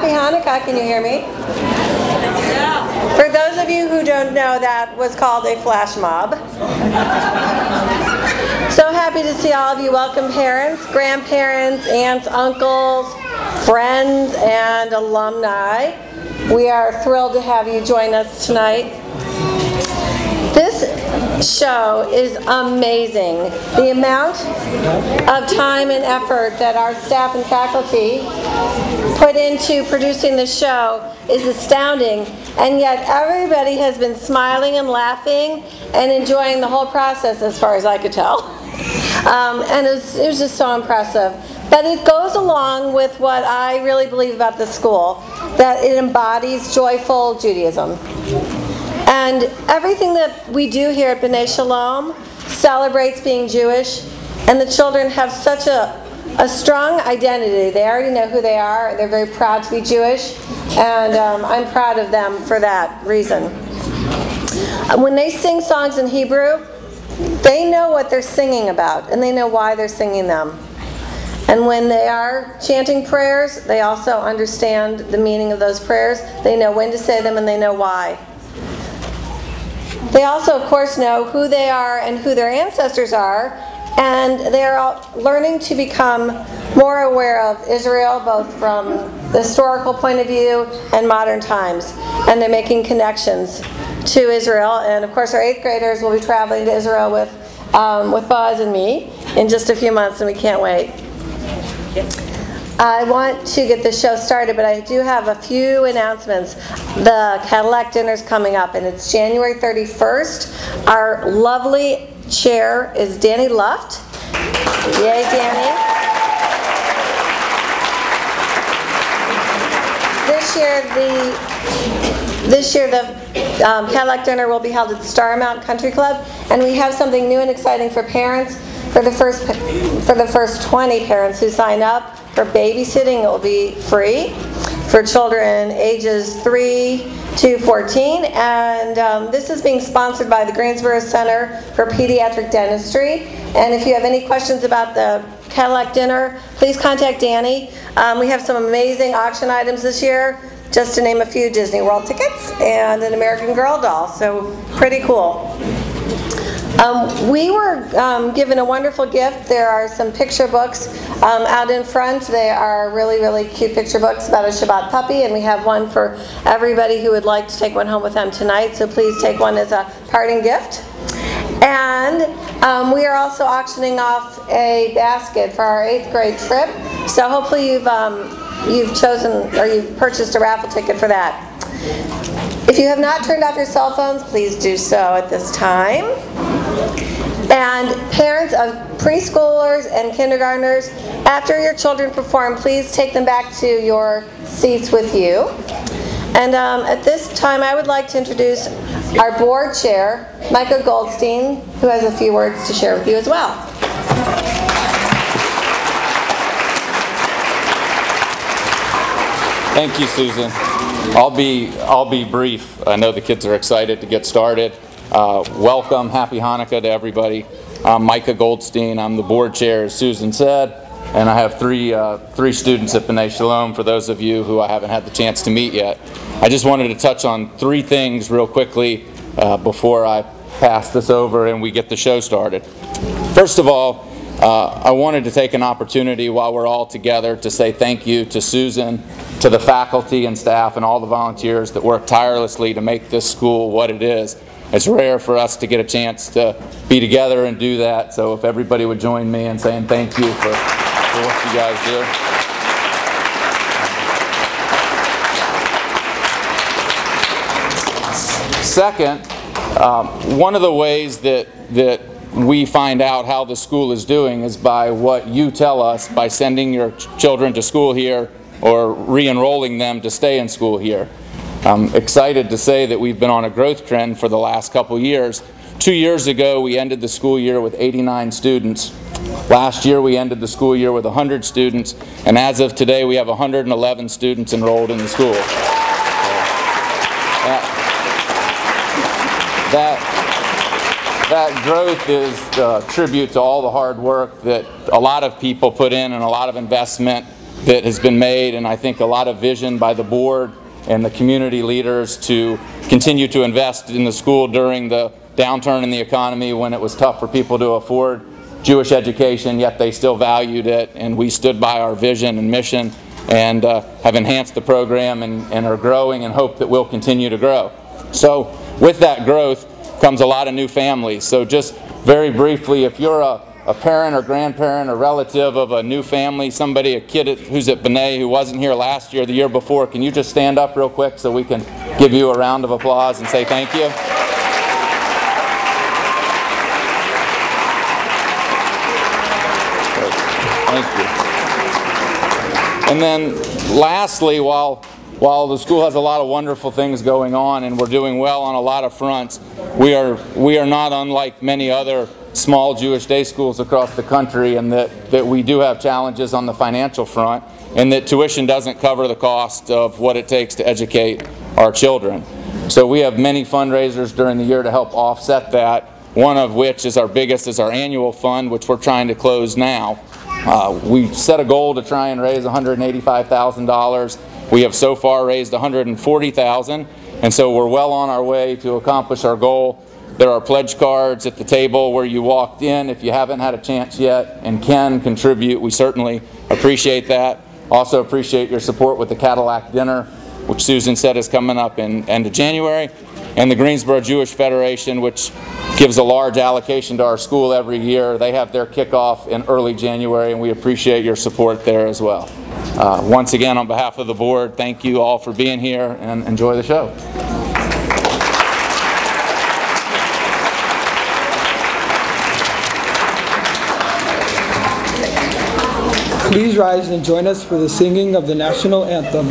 Happy Hanukkah, can you hear me? For those of you who don't know, that was called a flash mob. So happy to see all of you. Welcome parents, grandparents, aunts, uncles, friends, and alumni. We are thrilled to have you join us tonight. This show is amazing. The amount of time and effort that our staff and faculty put into producing the show is astounding, and yet everybody has been smiling and laughing and enjoying the whole process as far as I could tell. And it was just so impressive. But it goes along with what I really believe about the school, that it embodies joyful Judaism. And everything that we do here at B'nai Shalom celebrates being Jewish, and the children have such a strong identity. They already know who they are. They're very proud to be Jewish, and I'm proud of them for that reason. When they sing songs in Hebrew, they know what they're singing about, and they know why they're singing them. And when they are chanting prayers, they also understand the meaning of those prayers. They know when to say them, and they know why. They also, of course, know who they are and who their ancestors are, and they're learning to become more aware of Israel, both from the historical point of view and modern times. And they're making connections to Israel. And of course, our 8th graders will be traveling to Israel with Boaz and me in just a few months, and we can't wait. I want to get this show started, but I do have a few announcements. The Cadillac dinner is coming up, and it's January 31st. Our lovely chair is Danny Luft. Yay, Danny. This year the Cadillac dinner will be held at Starmount Country Club, and we have something new and exciting for parents. For the first 20 parents who sign up for babysitting, it will be free for children ages 3 to 14. And this is being sponsored by the Greensboro Center for Pediatric Dentistry. And if you have any questions about the Cadillac dinner, please contact Danny. We have some amazing auction items this year. Just to name a few, Disney World tickets and an American Girl doll. So pretty cool. We were given a wonderful gift. There are some picture books out in front. They are really, really cute picture books about a Shabbat puppy, and we have one for everybody who would like to take one home with them tonight, so please take one as a parting gift. And we are also auctioning off a basket for our 8th grade trip, so hopefully you've chosen or you've purchased a raffle ticket for that. If you have not turned off your cell phones, please do so at this time. And parents of preschoolers and kindergartners, after your children perform, please take them back to your seats with you. And at this time, I would like to introduce our board chair, Micah Goldstein, who has a few words to share with you as well. Thank you, Susan. I'll be brief. I know the kids are excited to get started. Welcome, happy Hanukkah to everybody. I'm Micah Goldstein. I'm the board chair, as Susan said, and I have three students at B'nai Shalom. For those of you who I haven't had the chance to meet yet, I just wanted to touch on 3 things real quickly before I pass this over and we get the show started. First of all, I wanted to take an opportunity while we're all together to say thank you to Susan, to the faculty and staff and all the volunteers that work tirelessly to make this school what it is. It's rare for us to get a chance to be together and do that, so if everybody would join me in saying thank you for what you guys do. Second, one of the ways that we find out how the school is doing is by what you tell us by sending your children to school here or re-enrolling them to stay in school here. I'm excited to say that we've been on a growth trend for the last couple years. 2 years ago, we ended the school year with 89 students. Last year, we ended the school year with 100 students, and as of today, we have 111 students enrolled in the school. That growth is a tribute to all the hard work that a lot of people put in and a lot of investment that has been made, and I think a lot of vision by the board and the community leaders to continue to invest in the school during the downturn in the economy when it was tough for people to afford Jewish education, yet they still valued it, and we stood by our vision and mission and have enhanced the program and are growing and hope that we'll continue to grow. So with that growth comes a lot of new families. So just very briefly, if you're a parent or grandparent or relative of a new family, a kid who's at B'nai who wasn't here last year or the year before, can you just stand up real quick so we can give you a round of applause and say thank you? Thank you. And then lastly, while the school has a lot of wonderful things going on and we're doing well on a lot of fronts, we are not unlike many other small Jewish day schools across the country, and that we do have challenges on the financial front, and that tuition doesn't cover the cost of what it takes to educate our children. So we have many fundraisers during the year to help offset that, one of which is our biggest is our annual fund, which we're trying to close now. We set a goal to try and raise $185,000. We have so far raised $140,000, and so we're well on our way to accomplish our goal. There are pledge cards at the table where you walked in if you haven't had a chance yet and can contribute. We certainly appreciate that. Also appreciate your support with the Cadillac dinner, which Susan said is coming up in end of January, and the Greensboro Jewish Federation, which gives a large allocation to our school every year. They have their kickoff in early January, and we appreciate your support there as well. Once again, on behalf of the board, thank you all for being here, and enjoy the show. Please rise and join us for the singing of the national anthem.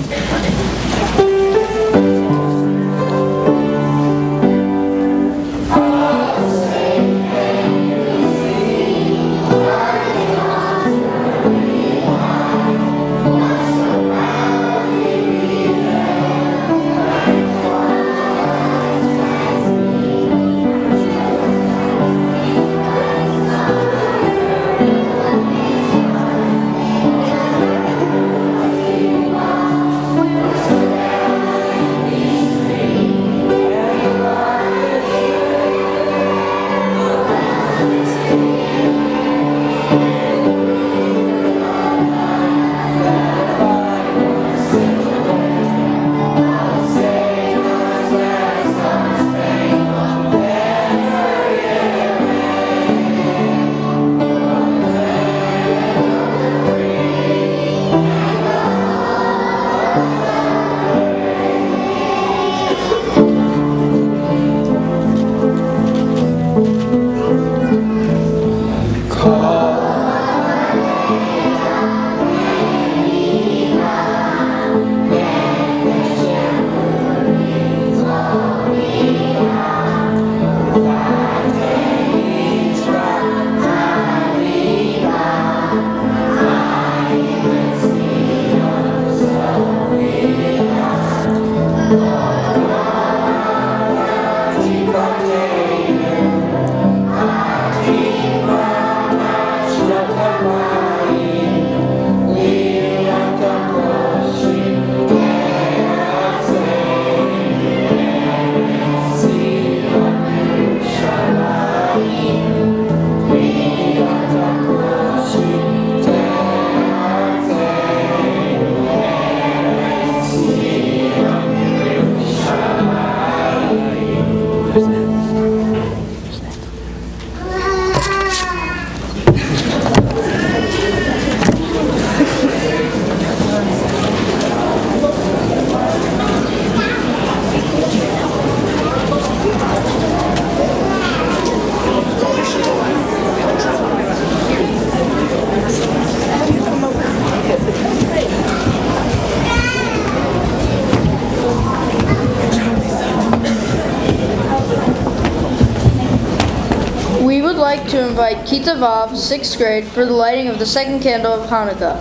like to invite Kita Vav, 6th grade, for the lighting of the second candle of Hanukkah.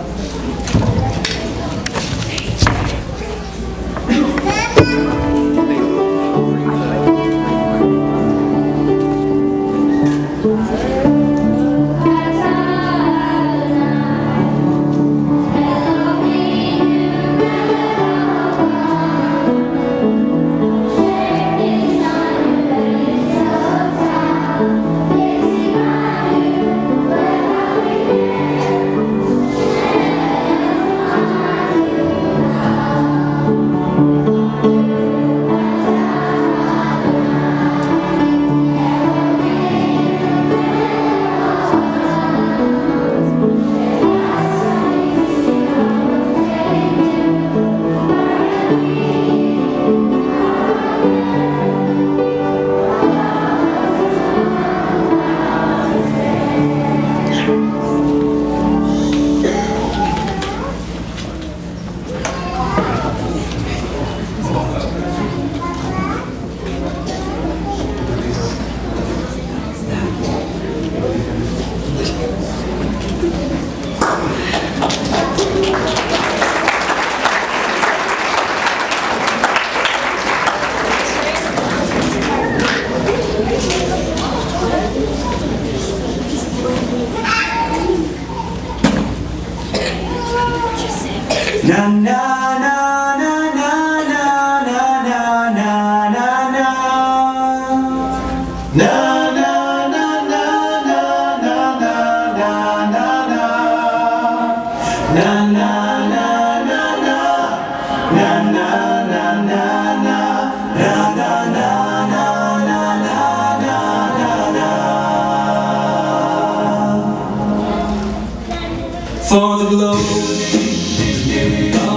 For the glow of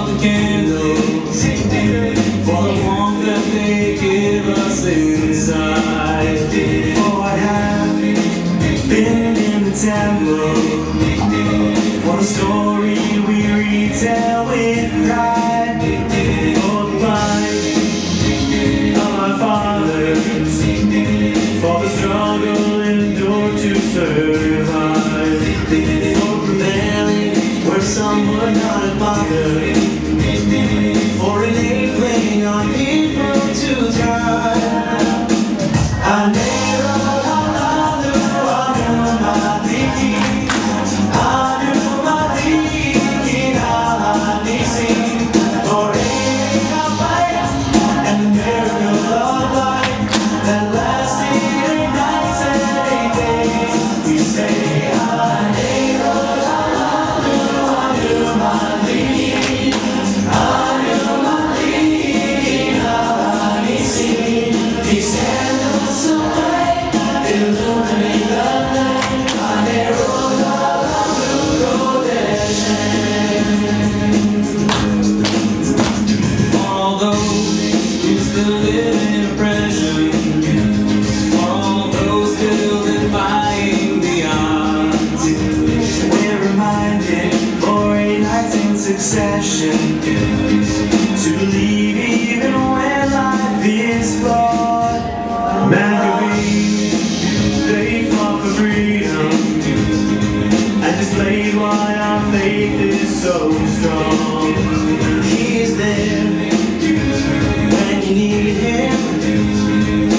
the candles, for the warmth that they give us inside. For I have been in the temple, for the story we retell with pride. For the life of my fathers, for the struggle endured to survive. Where some would not have bothered, for enabling our people to thrive. For aiding our fight and the miracle of life that lasted 8 nights and 8 days, we say succession to believe even when life is flawed. Maccabees, they fought for freedom and displayed why our faith is so strong. He is there when you need him,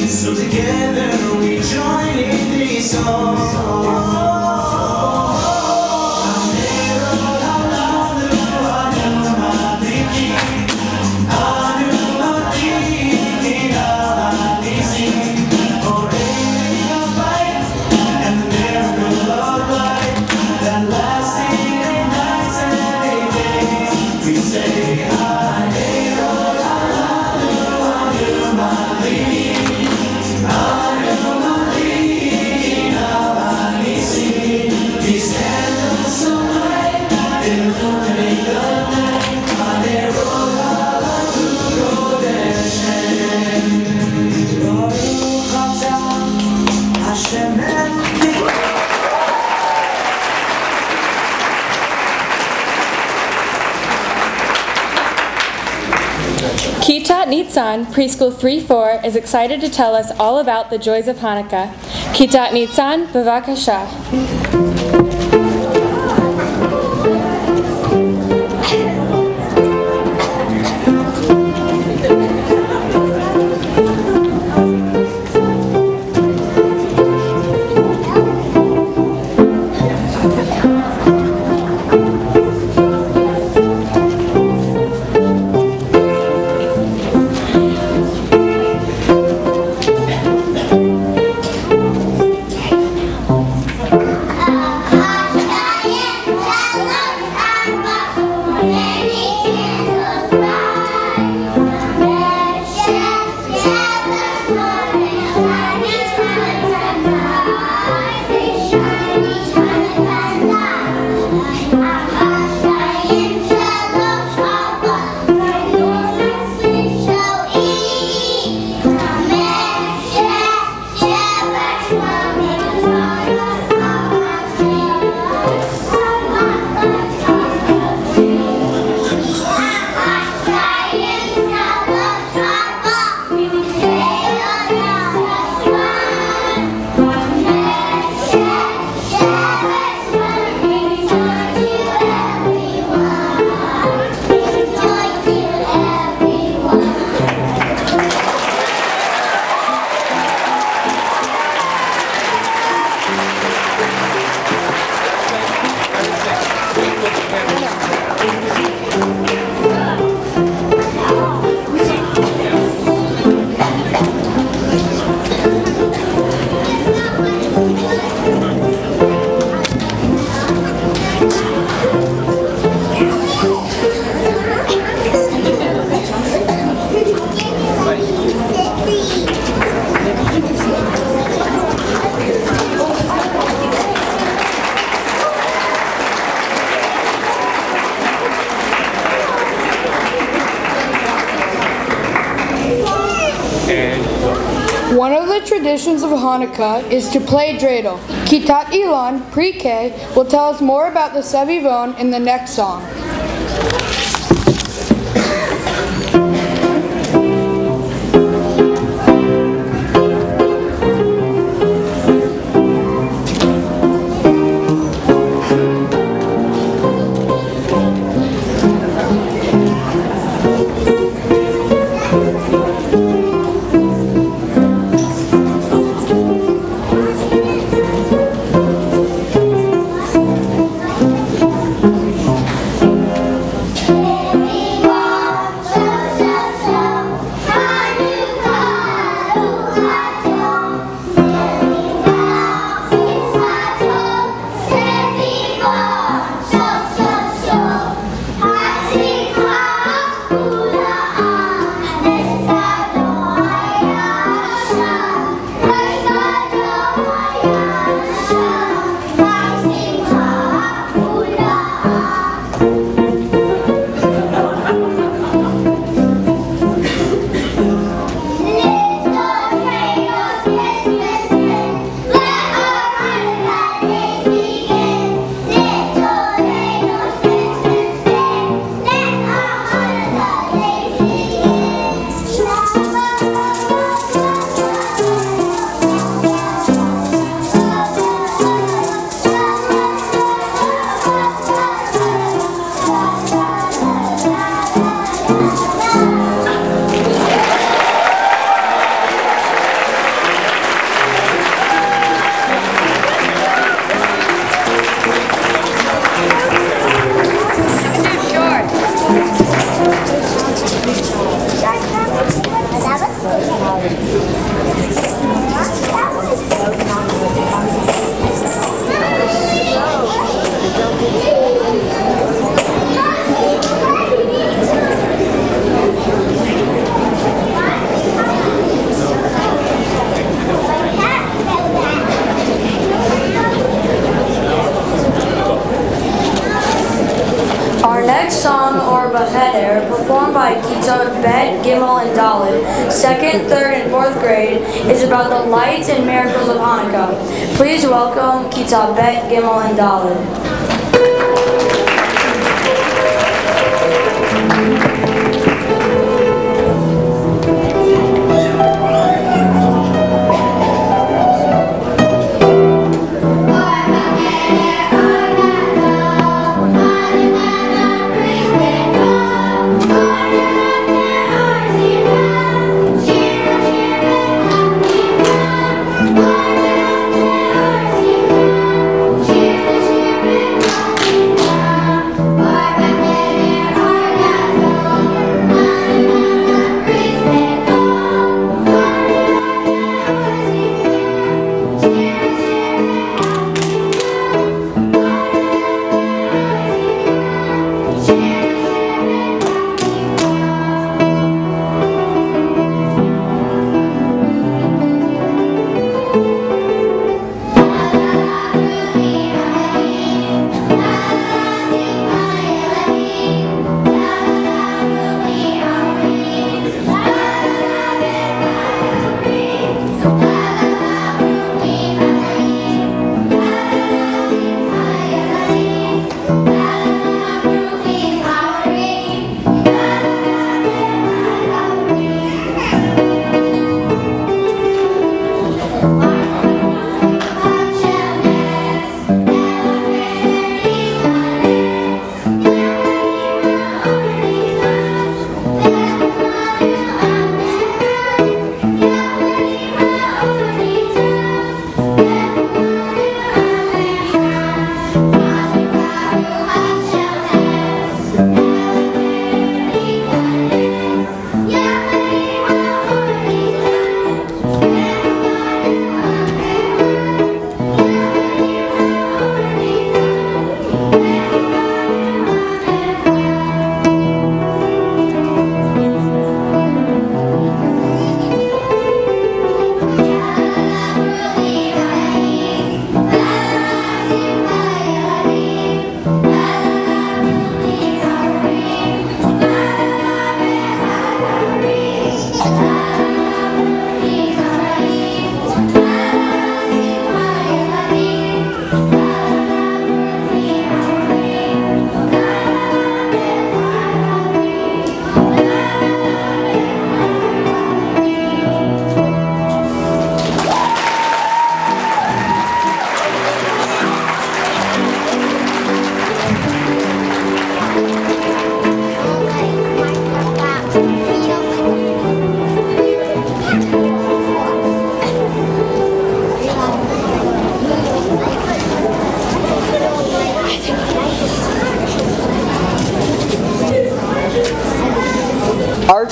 so together we join in these songs. Kitat Nitzan, Preschool 3-4, is excited to tell us all about the joys of Hanukkah. Kitat Nitzan, bevakasha. traditions of Hanukkah is to play dreidel. Kitat Ilan, pre-K, will tell us more about the Sevivon in the next song. Song or Baheder, performed by Kitzot Bet, Gimel, and Dalet, 2nd, 3rd, and 4th grade, is about the lights and miracles of Hanukkah. Please welcome Kitzot Bet, Gimel, and Dalet.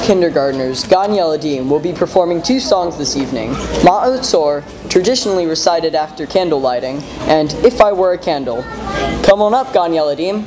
kindergartners, Gan Yeladim, will be performing 2 songs this evening, Ma'ot Sor, traditionally recited after candle lighting, and If I Were a Candle. Come on up, Gan Yeladim.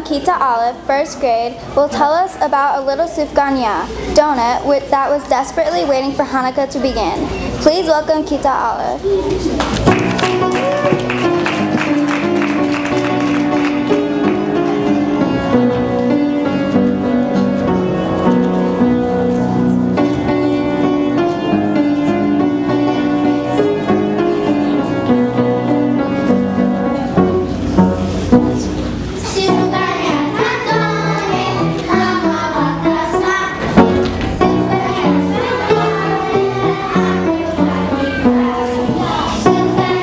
Kita Aleph, first grade, will tell us about a little sufganya, donut, that was desperately waiting for Hanukkah to begin. Please welcome Kita Aleph. Super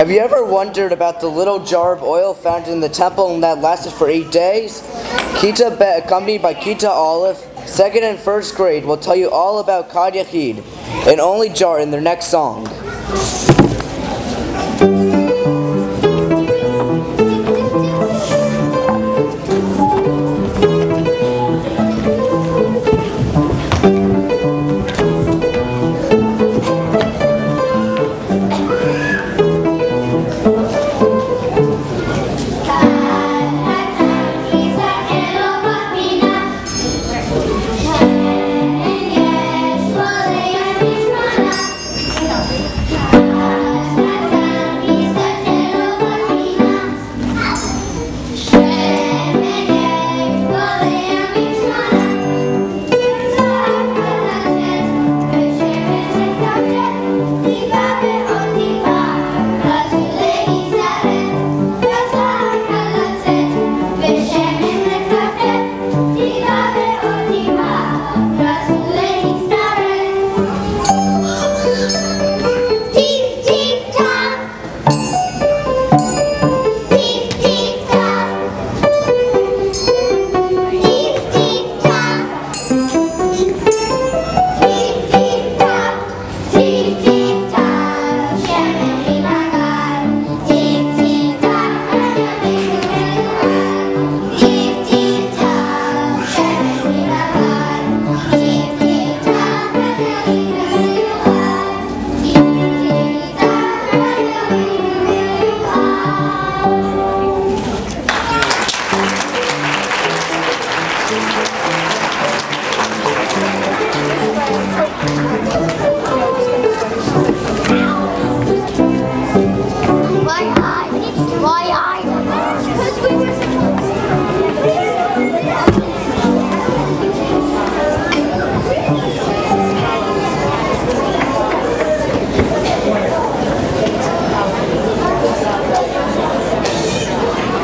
Have you ever wondered about the little jar of oil found in the temple and that lasted for 8 days? Kita Bet, accompanied by Kita Olive, 2nd and 1st grade, will tell you all about Kad Yachid, an only jar, in their next song.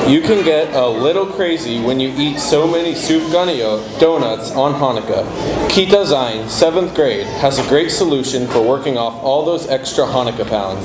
You can get a little crazy when you eat so many sufganiyot donuts on Hanukkah. Kita Zayin, 7th grade, has a great solution for working off all those extra Hanukkah pounds.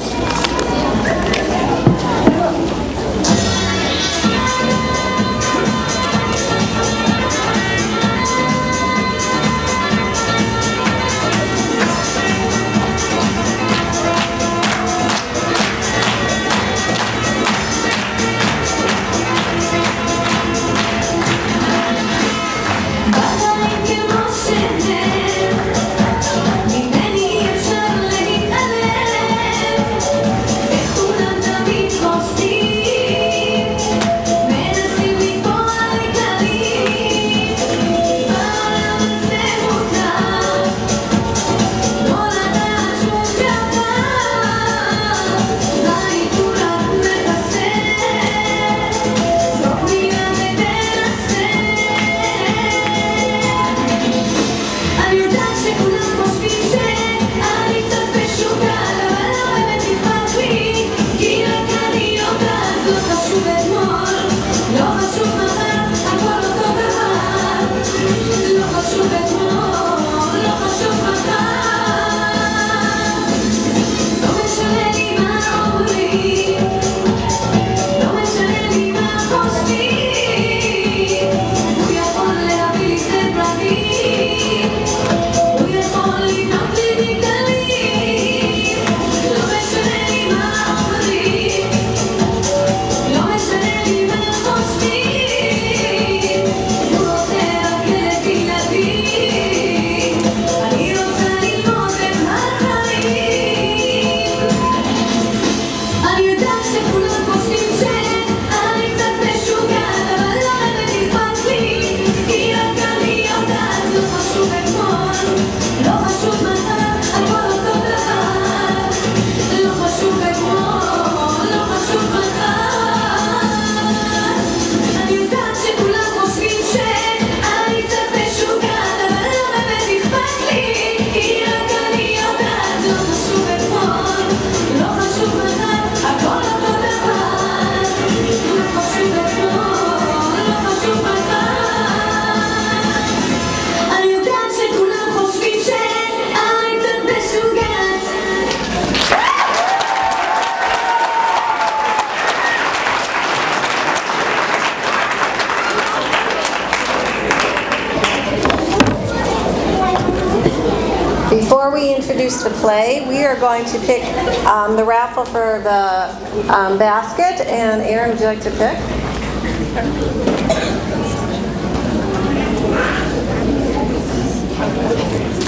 introduce the play. We are going to pick the raffle for the basket. And Aaron, would you like to pick?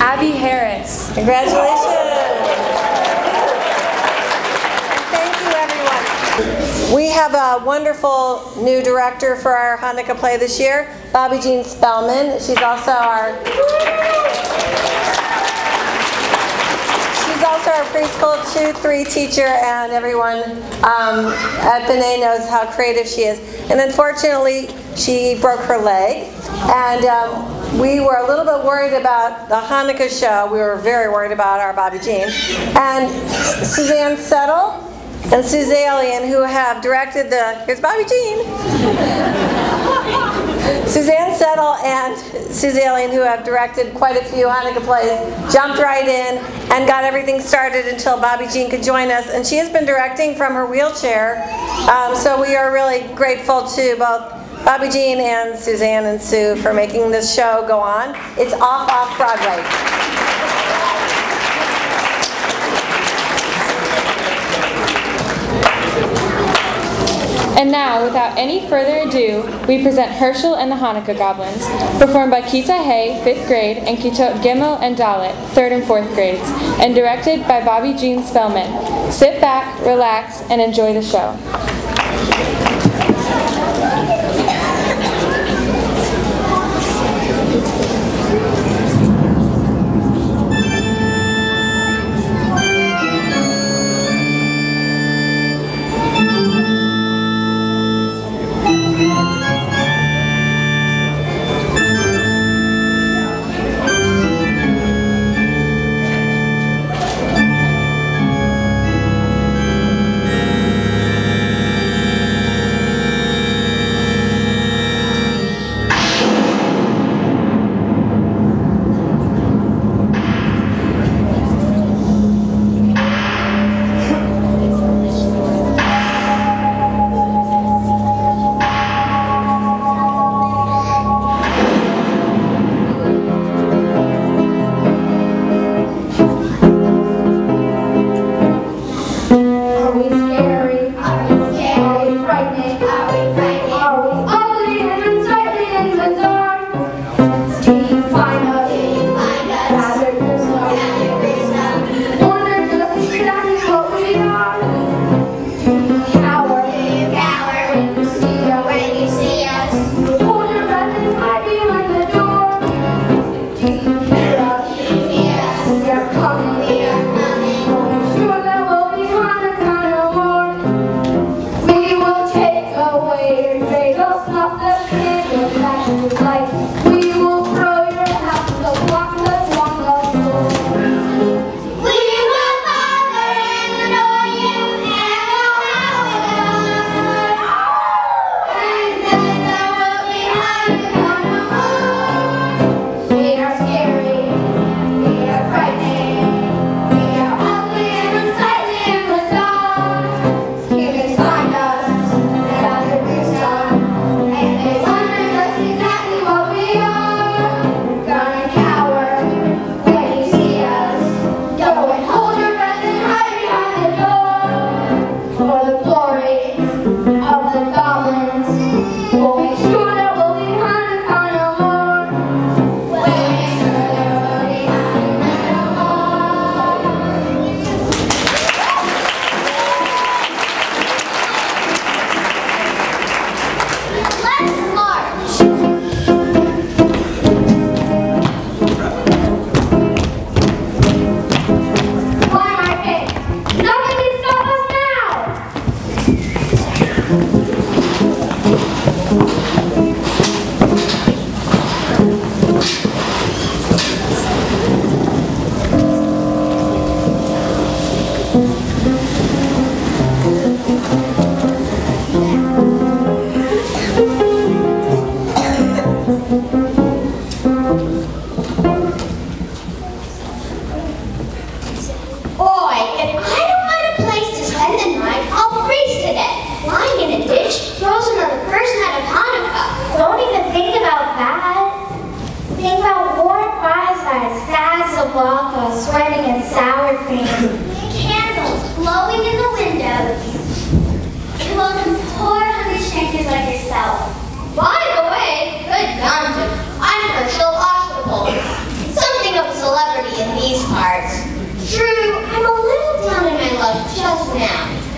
Abby Harris. Congratulations. Thank you, everyone. We have a wonderful new director for our Hanukkah play this year, Bobby Jean Spellman. She's also our preschool 2-3 teacher, and everyone at B'nai knows how creative she is. And unfortunately, she broke her leg, and we were a little bit worried about the Chanukah Show. We were very worried about our Bobby Jean. And Suzanne Settle and Suzalian, who have directed here's Bobby Jean. Suzanne Settle and Suzalian, who have directed quite a few Hanukkah plays, jumped right in and got everything started until Bobby Jean could join us. And she has been directing from her wheelchair. So we are really grateful to both Bobby Jean and Suzanne and Sue for making this show go on. It's off Broadway. And now, without any further ado, we present Herschel and the Hanukkah Goblins, performed by Kita Hay, 5th grade, and Kita Gimel and Dalet, 3rd and 4th grades, and directed by Bobby Jean Spellman. Sit back, relax, and enjoy the show.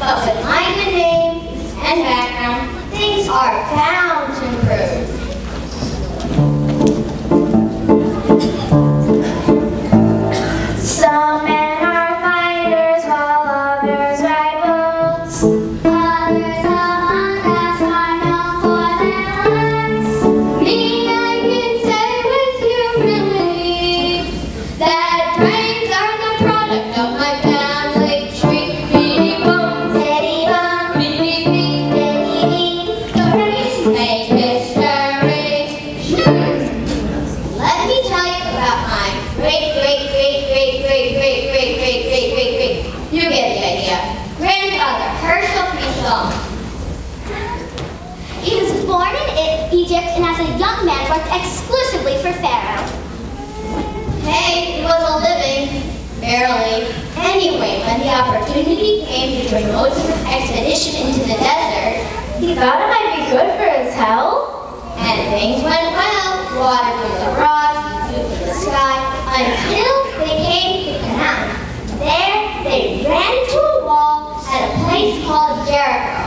But with my good name and background, things are bound to improve. Some men are fighters while others ride boats. Others among us are known for their looks. Me, I can say with humility that brains are the product of my family tree. Beady boom, steady bum, beady beep, steady beep. The race made history. Let me tell you about my great. You get the idea. Grandfather Herschel Priestel. He was born in Egypt and as a young man worked exclusively for Pharaoh. Hey, he was a living, barely. Anyway, when the opportunity came to join Moses' expedition into the desert, he thought it might be good for his health. And things went well. Water from the rock, dew from the sky, until they came to Canaan. There, they ran into a wall at a place called Jericho.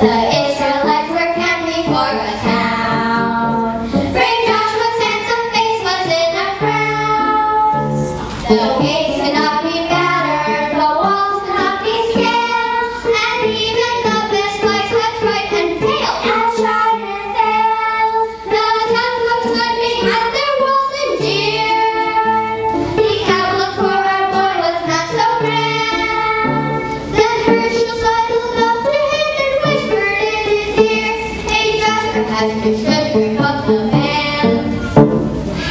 The Israelites were camped before a town. Brave Joshua's handsome face was in a frown. The gates could not be battered, the walls could not be scaled, and even the best lights had tried and failed. Had tried and failed. The temple stood behind their walls and jeered. The outlook for our boy was not so grand. Then Herschel sidled up to him and whispered in his ear, "Hey Josh, perhaps you should strike up the band."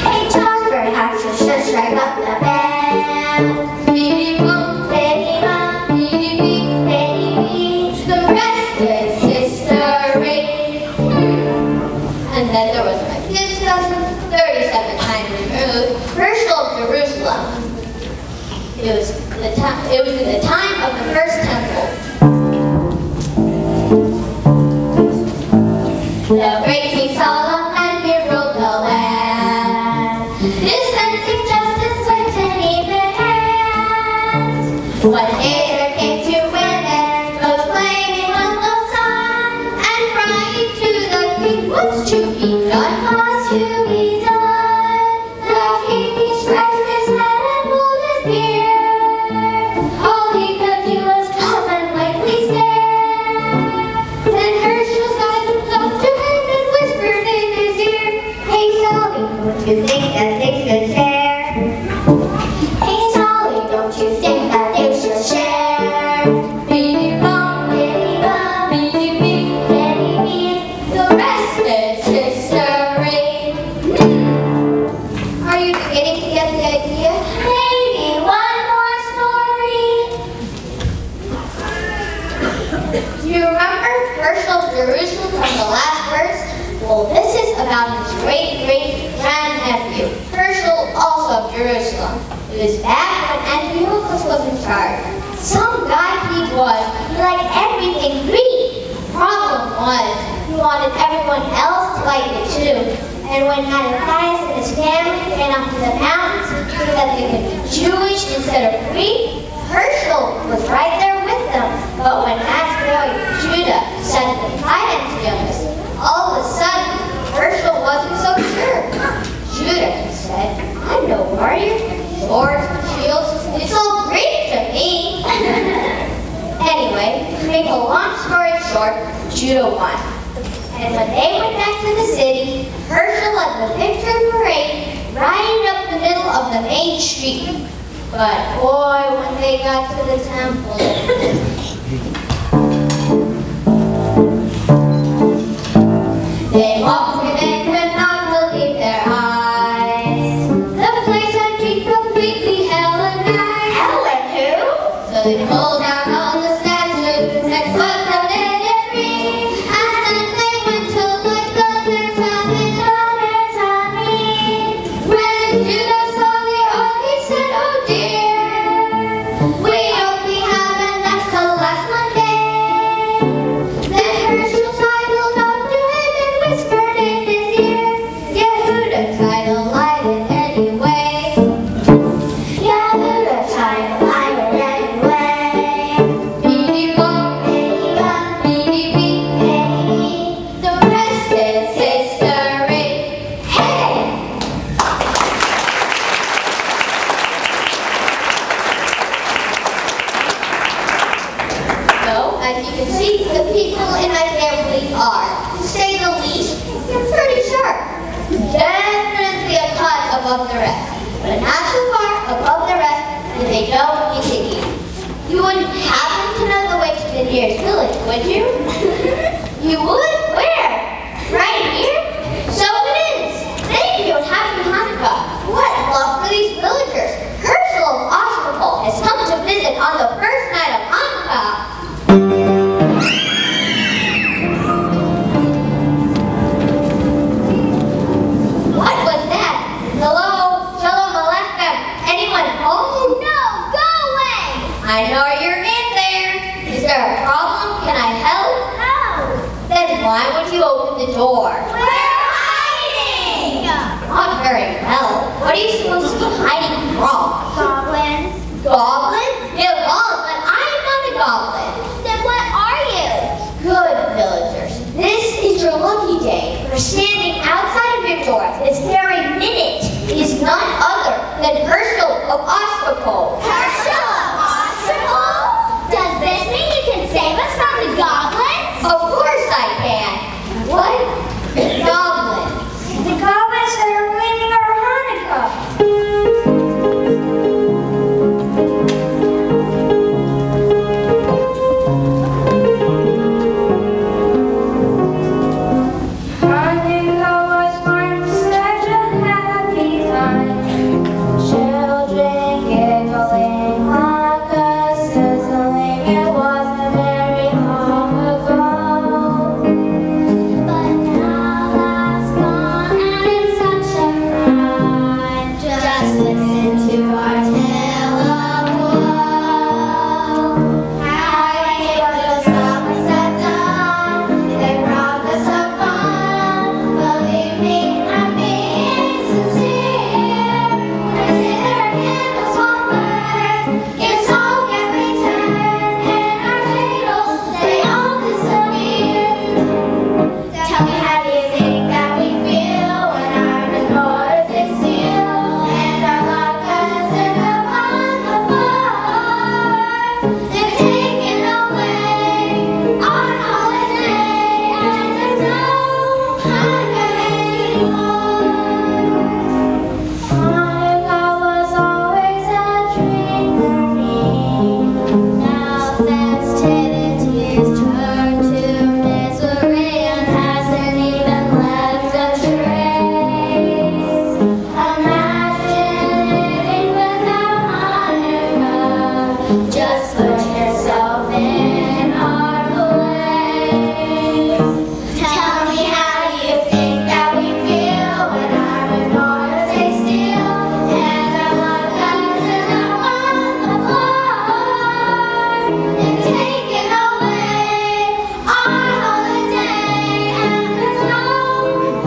Hey Josh, perhaps you should strike up the band. Beady boom, beady bum, beady beep, beady beep. The rest is history. And then there was my fifth cousin, 37 times removed, Herschel of Jerusalem. It was in the time of the first temple. The great King Solomon, he ruled the land. Dispensing justice with an even hand. One day there came two women, both claiming one love's son, and crying to the king, "What's to be done? What's to be done?" The king, he scratched his head and pulled his beard. All he could do was cough and blankly stare. Then Herschel sidled up to him and whispered in his ear, "Hey Sally, don't you think that they should share?" Hey Sally, don't you think that they should share? Beady bum, beady beep, beady beep. The rest is history. Are you beginning to get the idea? Maybe one more story. Do you remember Herschel of Jerusalem from the last verse? Well, this is about his great-great-grandnephew, Herschel, also of Jerusalem. It was back when Antiochus was in charge. Some guy he was. He liked everything Greek. Problem was, he wanted everyone else to like it too. And when Antiochus and his family ran up to the mountains so that they could be Jewish instead of Greek, Herschel was right there with them. But when Antiochus Judah decided to fight Antiochus, all of a sudden, Herschel wasn't so sure. Judah said, "I'm no warrior. Swords, shields, it's all Greek to me." Anyway, to make a long story short, Judah won. And when they went back to the city, Herschel led the victory parade right up the middle of the main street. But boy, when they got to the temple, they walked in and could not believe their eyes. The place had been completely hell and night. Hell and who? So they pulled down all the statues and put them in a ring. And then they went to light the their tummy. When Judah saw the oil, he said, "Oh dear, we only have enough to last one day." Then Herschel sidled up to him and whispered in his ear, "Yehuda tried to light it anyway. Yehuda tried as you can see, the people in my family are, to say the least, they're pretty sharp. Definitely a cut above the rest, but not so far above the rest that they don't need to eat. You wouldn't happen to know the way to the nearest village, would you? You would? Where? Right here? So it is. Thank you and happy Hanukkah. What luck for these villagers. Herschel of Osterpol has come to visit on the first night of Hanukkah. What was that? Hello? Shalom Aleichem. Anyone home? No, go away! I know you're in there. Is there a problem? Can I help? No! Then why would you open the door? We're hiding! Not very well. What are you supposed to be hiding from? Goblins. Goblin? You're a goblin. I'm not a goblin. Then what are you? Good villagers. This is your lucky day. For standing outside of your door this very minute is none other than Herschel of Osterpol. Herschel of Osterpol? Does this mean you can save us from the goblins? Of course I can. What? Goblins. The goblins that are ruining our Hanukkah. Hanukkah was once such a happy time. Children giggling, latkes sizzling. It wasn't very long ago. But now that's gone and it's such a crime. Just listen to our tale of woe. How many of those goblins have done? They robbed us of fun. Believe me, I'm being sincere. When I say their candles won't burn, gifts all get returned, and our cradles, they all disappear. Tell me, how do you think that we feel when our doors they seal and our latkes end up on the floor? They've taken away our holiday, and there's no Hanukkah anymore. Hanukkah was always a dream for me. Now festivities turn to misery and hasn't even left a trace. Imagine living without Hanukkah. Just put yourself in our place. Tell me, how do you think that we feel when our doors they steal and our latkes end up on the floor? They've taken away our holiday, and there's no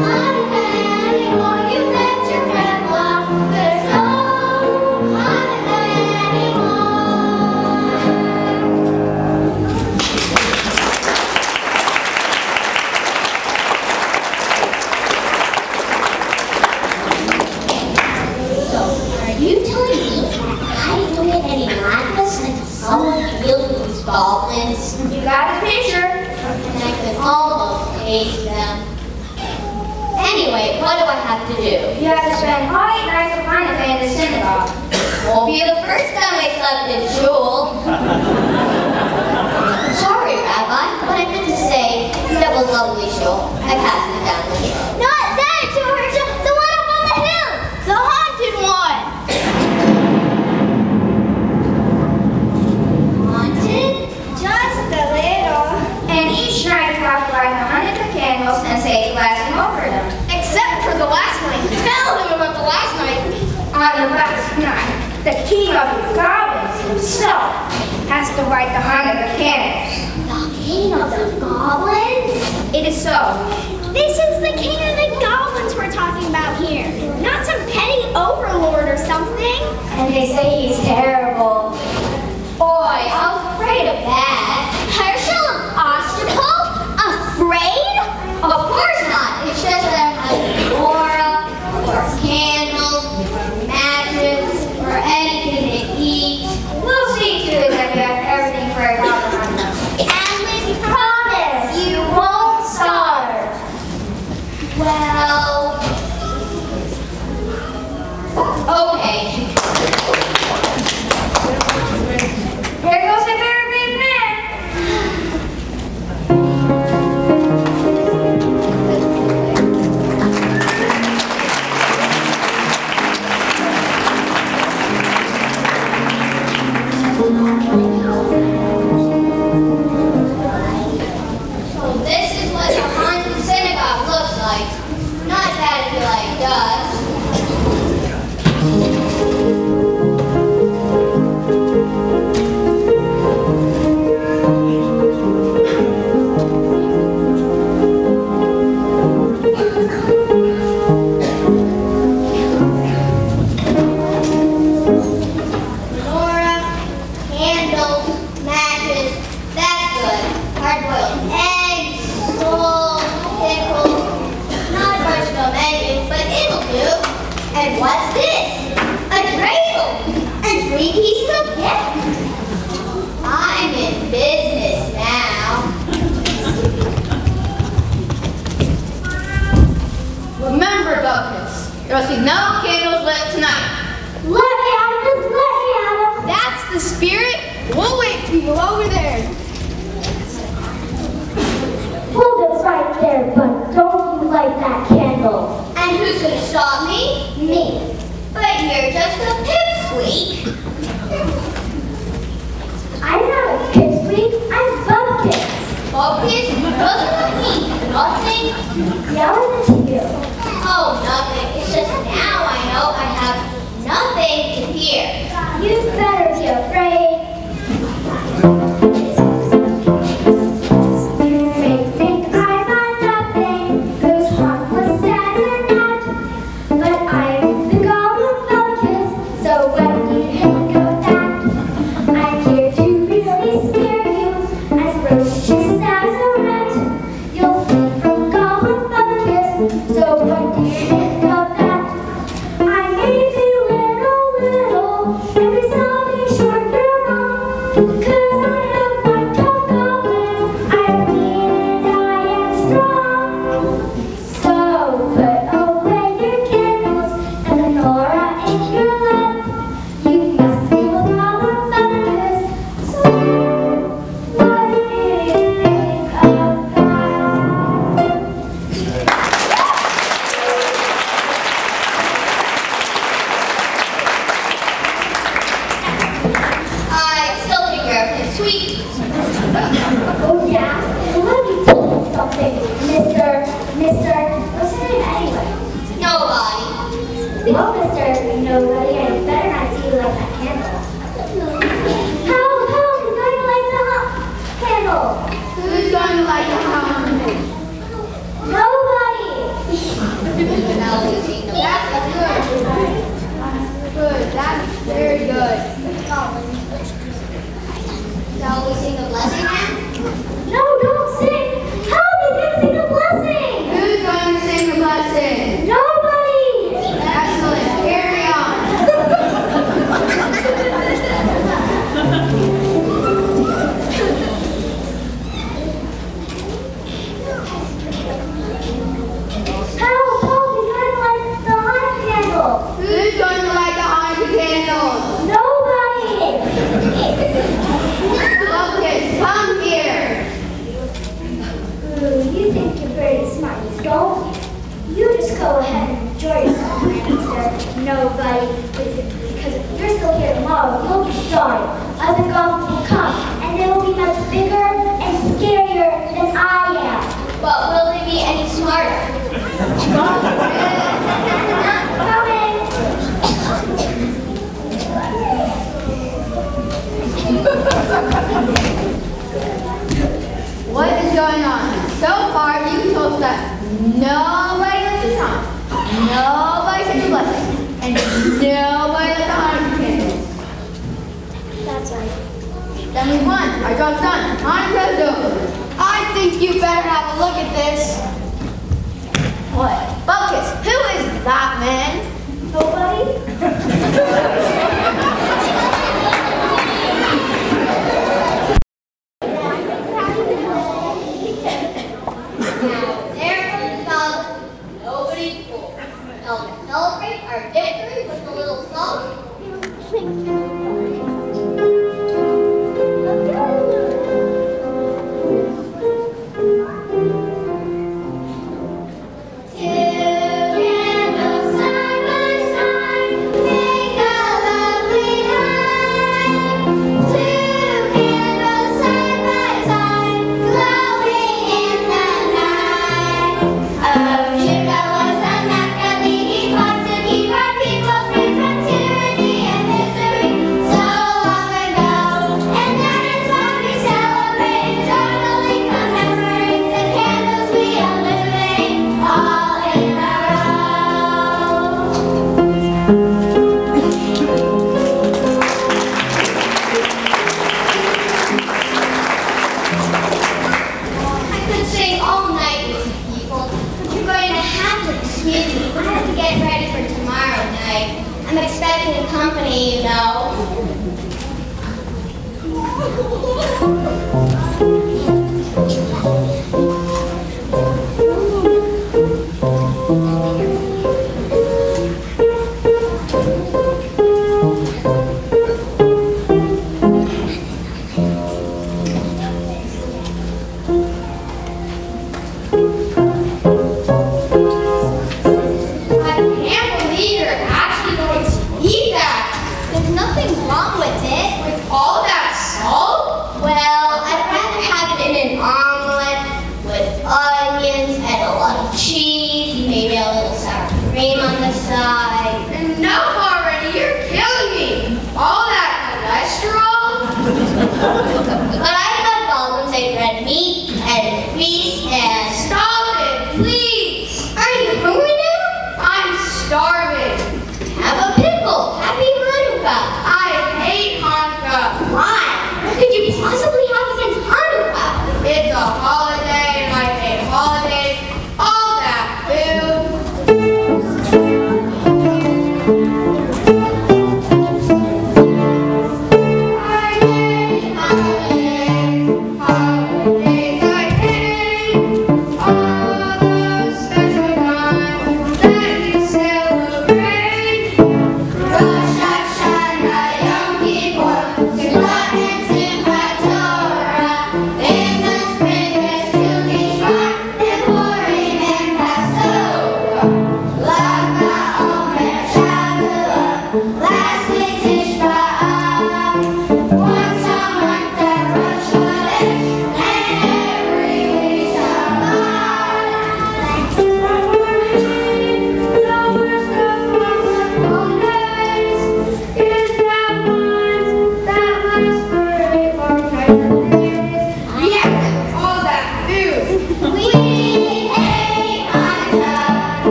Hanukkah anymore. You let your bread block. There's no Hanukkah anymore. So, are you telling me I don't get any latkes until someone kills these goblins? You got a picture. And I could almost taste them. Anyway, what do I have to do? You have to spend all 8 nights of Hanukkah in the synagogue. Won't be the first time I slept in shul. Sorry, Rabbi, but I meant to say that was lovely shul. I passed it down the road. Not that, Georgia! The one up on the hill! The haunted one! Haunted? Just a little. And each night you have to light the Hanukkah candles and say a blessing over them. Except for the last night. Tell them about the last night. On the last night, the king of the goblins himself has to light the Hanukkah candles. The king of the goblins? It is so. This is the king of the goblins we're talking about here. Not some petty overlord or something. And they say he's terrible. Boy, I'm afraid of that. Herschel of Osterpol? Afraid? Of course not. It's just that I'm a menorah, or candles, or matches, or anything to eat. We'll see to it that you have everything for a goblin. And hard-boiled eggs, salt, pickles, not a bunch of menus, but it'll do. And what's this? A dreidel and 3 pieces of cake. I'm in business now. Remember, Buckets, there will be no candles lit tonight. Let me out of this, let me out of. That's the spirit. We'll wait for you over there. Hold us right there, but don't you light that candle. And who's gonna stop me? Me. But you're just a pipsqueak. I'm not a pipsqueak, I'm Buckets. Focus doesn't mean nothing. Yelling at you. Oh, nothing. It's just now I know I have nothing to fear. You'd better be afraid. You may think I'm a nothing who's harmless as a gnat, but I'm the goblin Buckets, so what do you think of that? I'm here to really scare you, as ferocious as a rat. You'll flee from goblin Buckets, so what do you think of that? I may be little, and they saw me short, you're wrong, 'cause I am one tough goblin. I'm mean and I am strong. So put away your candles and the menorah in your lap. You must be with goblin Buckets, so what do you think of that? I still think you're a pipsqueak. Oh yeah? Well, let me tell you something, Mr. What's your name anyway? Nobody. Well, Mr. Nobody, I better not see you light that candle. How is going to light the candle? Who's going to light the candle? Nobody! Now we see no That's good. That's very good. Shall we sing a blessing now? No, don't sing! How are we going to sing a blessing? Who's going to sing the blessing? Nobody! Excellent. Carry on. How are we going to light the hot candle? Who's going to light the haunted candles? Nobody! Buckets, come here. Ooh, you think you're pretty smart, don't you? You just go ahead and enjoy yourself, Mister Nobody. Because if you're still here tomorrow, you'll be sorry. Other goblins will come, and they will be much bigger and scarier than I am. But will they be any smarter? Coming! What is going on? So far, you told us that nobody lit the song, nobody said the blessing, and nobody lit the haunted candles. That's right. Then we won. Our job's done. Hanukkah's over. I think you better have a look at this. What? Buckets, who is that man? Nobody? Now, there goes the dollar. Nobody's fool. Now let's celebrate our victory with a little song. Two candles side by side make a But I thought goblins ate red meat and beef and... Stop it, please. Are you hungry now? I'm starving. Have a pickle. Happy Chanukah. I hate Hanukkah. Why? What could you possibly have against Chanukah? It's a holiday and I hate holidays. All that food.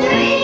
Three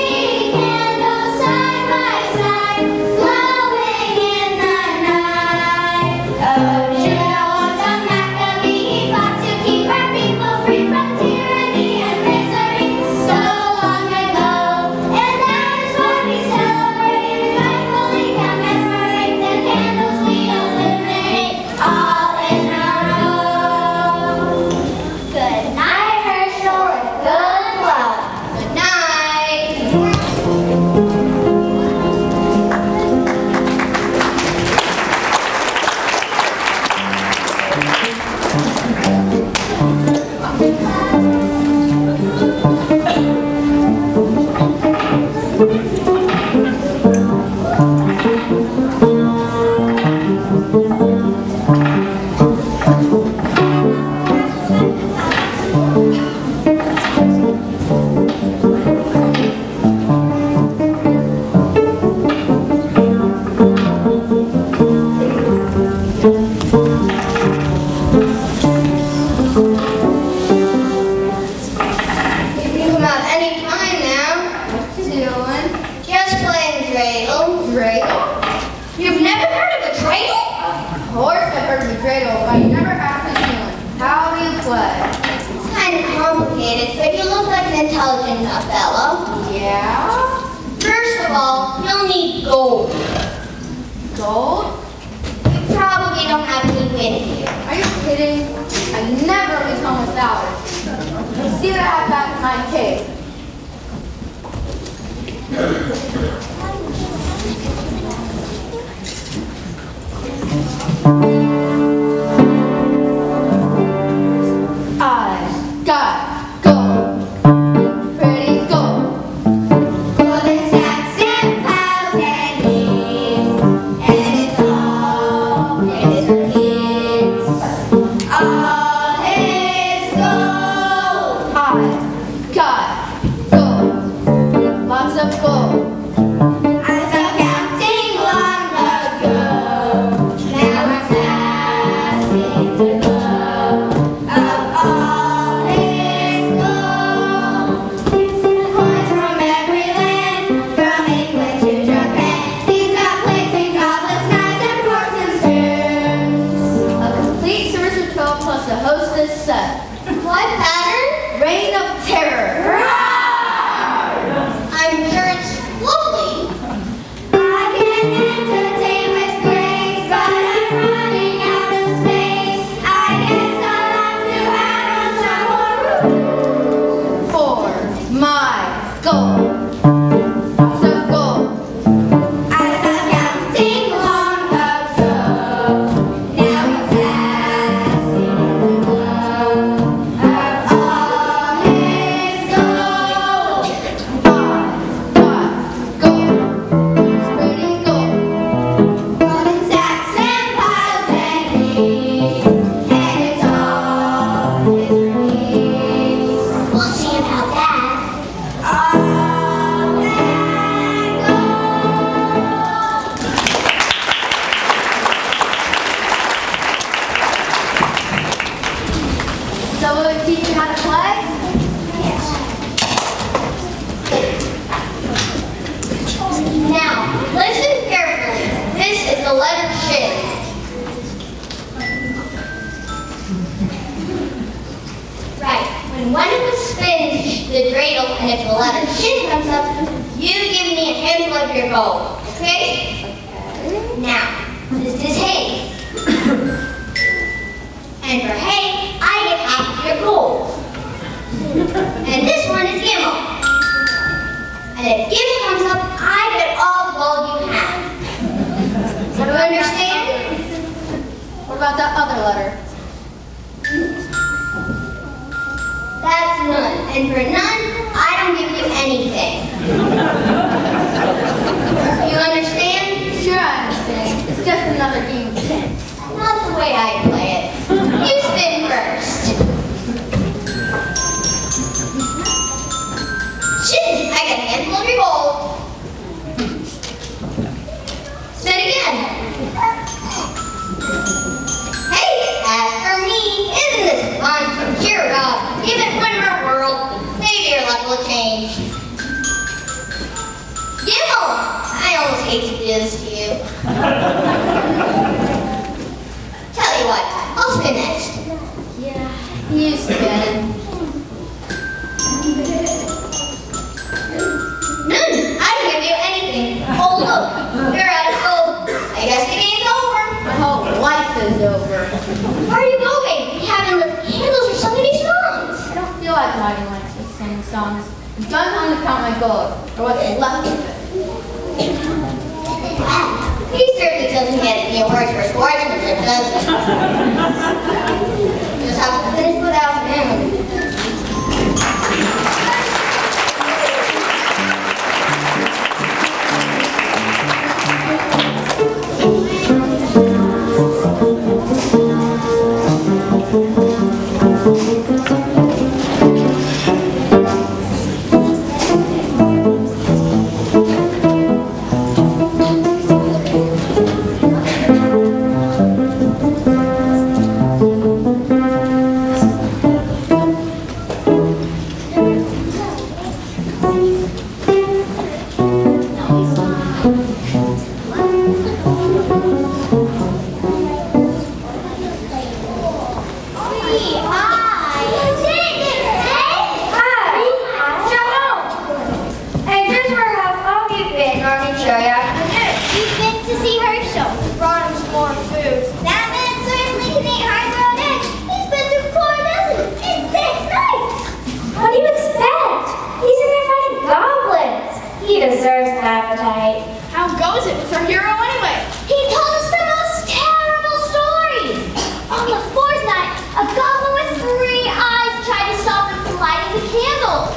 deserves an appetite. How goes it with our hero anyway? He told us the most terrible stories. On the fourth night, a goblin with 3 eyes tried to stop him from lighting the candles.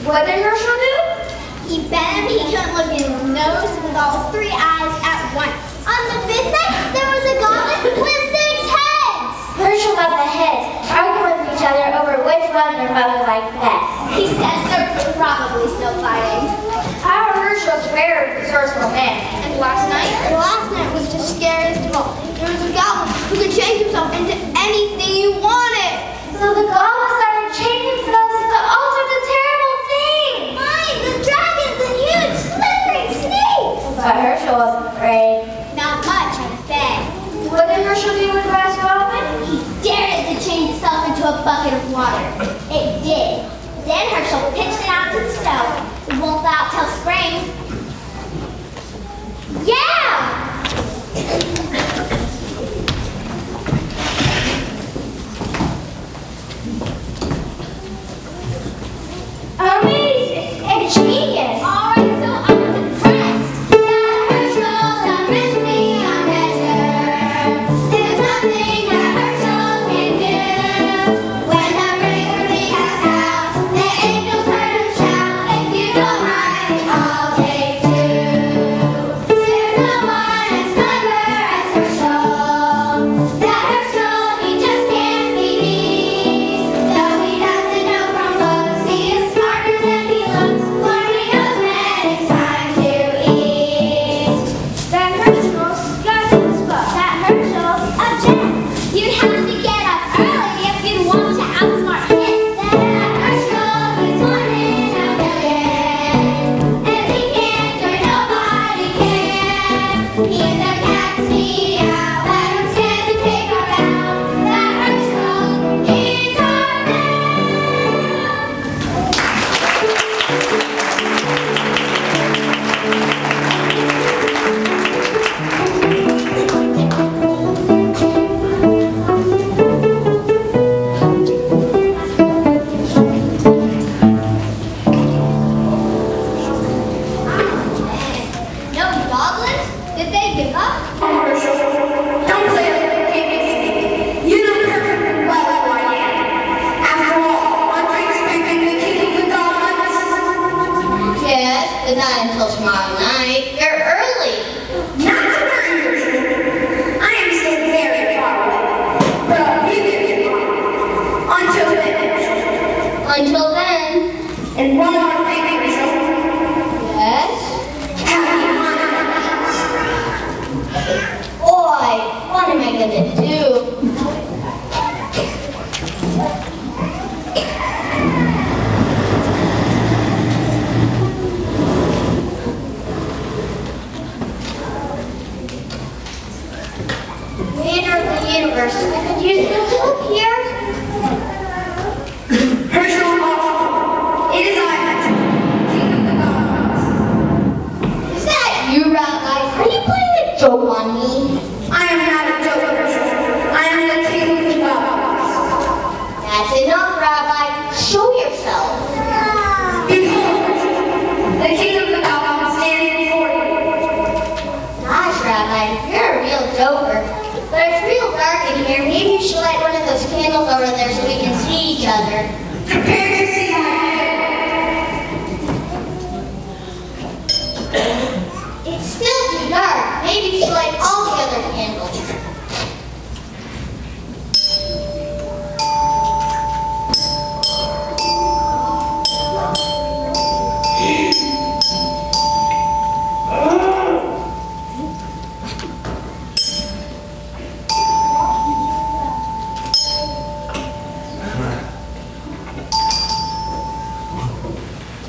What did Herschel do? He bent him, he couldn't look in his nose with all 3 eyes at once. On the 5th night, there was a goblin with 6 heads. Herschel got the heads, arguing with each other over which one their mother liked best. He says they're probably still fighting. Our Herschel's very resourceful man. And last night was the scariest of all. There was a goblin who could change himself into anything you wanted. So the goblin started changing themselves into all sorts of terrible things. Mine, the dragons and huge slithering snakes. But Herschel wasn't afraid. Not much, I'm afraid. What did Herschel do with the last goblin? He dared it to change itself into a bucket of water. It did. Then Herschel pitched it out to the stove. It won't thaw out till spring. Yeah! Amazing! It's genius! Alright, so I'm impressed. That Herschel's a mystery on measure. There's nothing that Herschel can do. When the river has out, the angels heard him shout. If you don't mind, I'll take 2. There's no one as clever as Herschel. That Herschel, he just can't be beat. Though he doesn't know from books, he is smarter than he looks. For he knows when it's time to eat. That Herschel's got his spot. That Herschel's a gem. You'd have to get up early if you want to outsmart him. That Herschel, he's 1 in a million. If he can't, join nobody can. He's a cat's meat out. Let him stand and take our bow. That Herschel, he's our No goblins? Did they give up? Herschel, don't play the games. You know perfectly well who I am. After all, aren't you expecting the king of the goblins? Yes, but not until tomorrow night. You're early. Not to worry, Herschel. I am still very far away. But I'll be there tomorrow. Until then, Herschel. Until then. And one more thing, Herschel. Yes? Happy Hanukkah. Boy, what am I gonna do? Leader of the universe, could you still help here? Herschel, it is I, Herschel, king of the goblins. Is that you, Rabbi? Are you playing a joke on me? I am not a joke, Herschel. I am the king of the goblins. That's enough, Rabbi. Show yourself. Behold, Herschel, the king of the goblins standing before you. Gosh, Rabbi, you're a real joker. But it's real dark in here. Maybe you should light one of those candles over there so we can see each other. Prepare to see my head. It's still too dark. Maybe you should light all the other candles.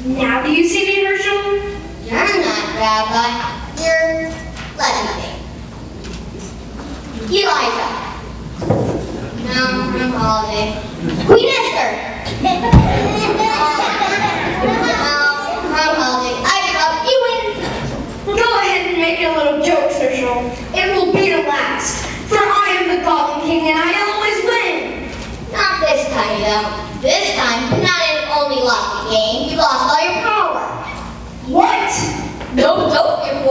Now do you see me, Herschel? You're not, Rabbi. You're, let me think. Elijah. No, I'm Holiday. Queen Esther. No, I'm Holiday. I give up. You win. Go ahead and make a little joke, Herschel. It will be the last. For I am the Goblin King and I always win. Not this time, you don't. This time, you not only lost the game, you lost all your power. What?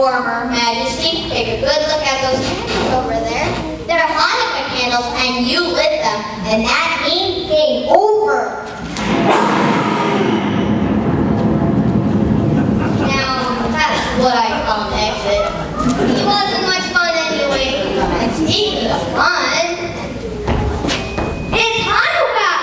Former Majesty, take a good look at those candles over there. They're Hanukkah candles and you lit them, and that ain't game over. Now, that's what I call an exit. It wasn't much fun anyway. And speaking of fun, it's Hanukkah!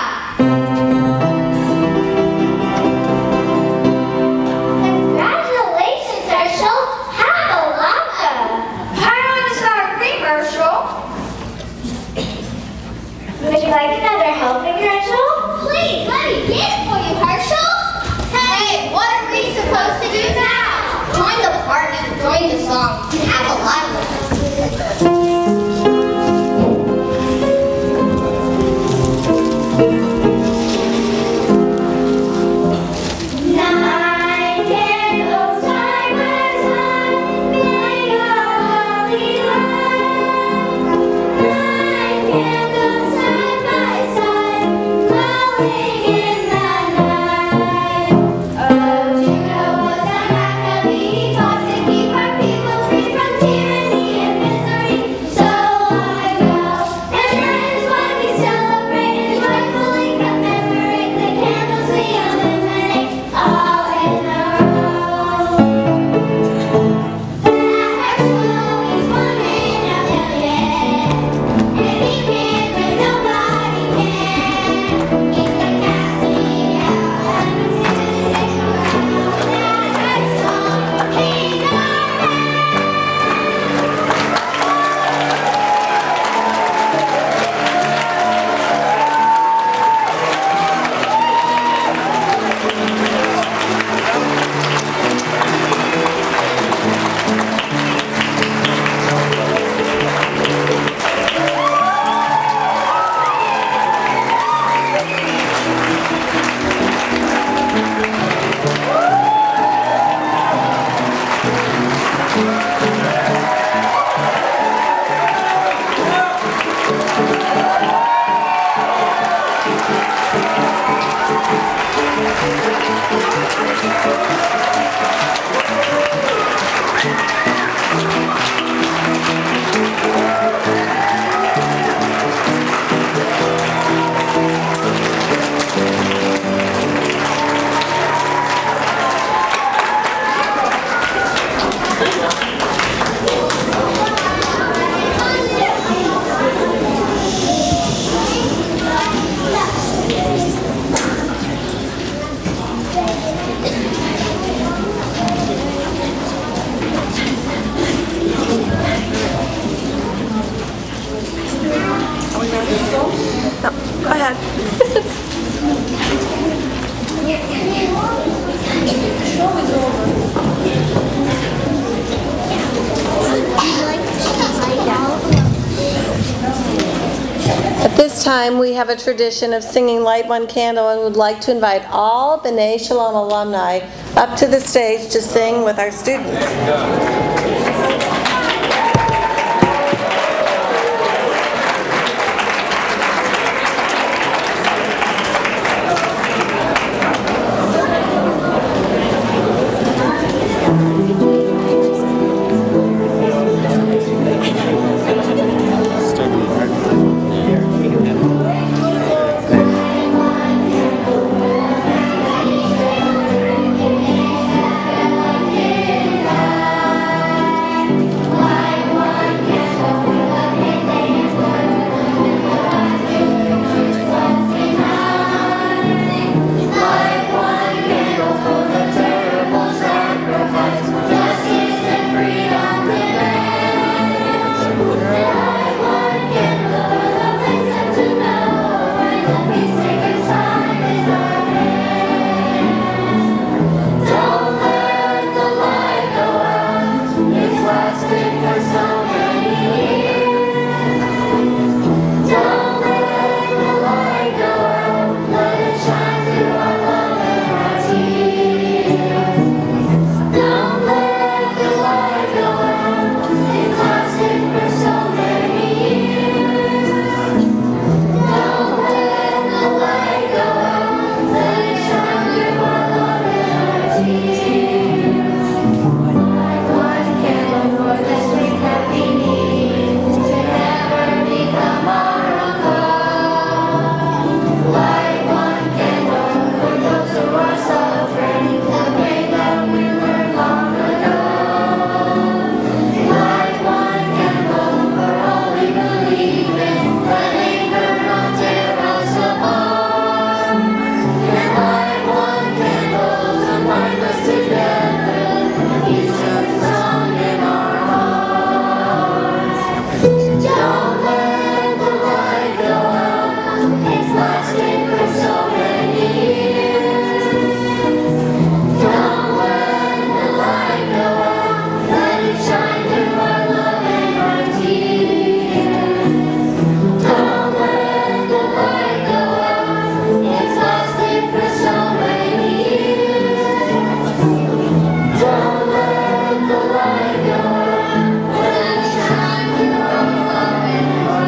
Congratulations, Herschel. Hanukkah. I want to start a commercial. Would you like another helping, Herschel? Please, let me get it for you, Herschel. Hey, what are we supposed to do now? Join the party, join the song, have a lot of fun. Nine candles side by side, make a holy light. Nine candles side by side, glowing in the night. Oh, Judah was a Maccabee, fought to keep our people free from tyranny and misery. So I will, and that is why we celebrate and joyfully commemorate the candles we illuminate all in a row. That Herschel always wanted a million, and he can when nobody can. He's the casting out and the citizen around. That Herschel, he's our Go ahead. At this time, we have a tradition of singing Light One Candle and would like to invite all B'nai Shalom alumni up to the stage to sing with our students. Hanukkah. Don't let the light go out. It's lasting for so many years. Don't let the light go out. Let it shine through our love and our tears. Don't let the light go out. It's lasting for so many years. Don't let the light go out. Let it shine through our love and our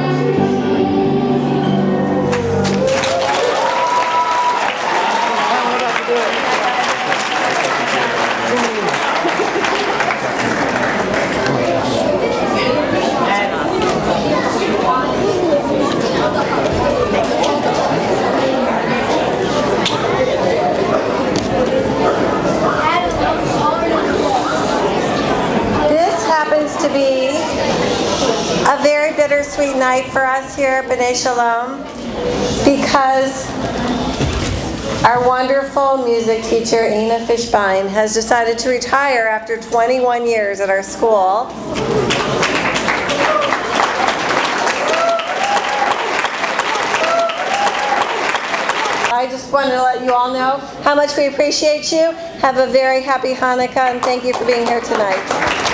This happens to be a very bittersweet night for us here at B'nai Shalom because our wonderful music teacher, Ina Fishbein, has decided to retire after 21 years at our school. I just wanted to let you all know how much we appreciate you. Have a very happy Hanukkah and thank you for being here tonight.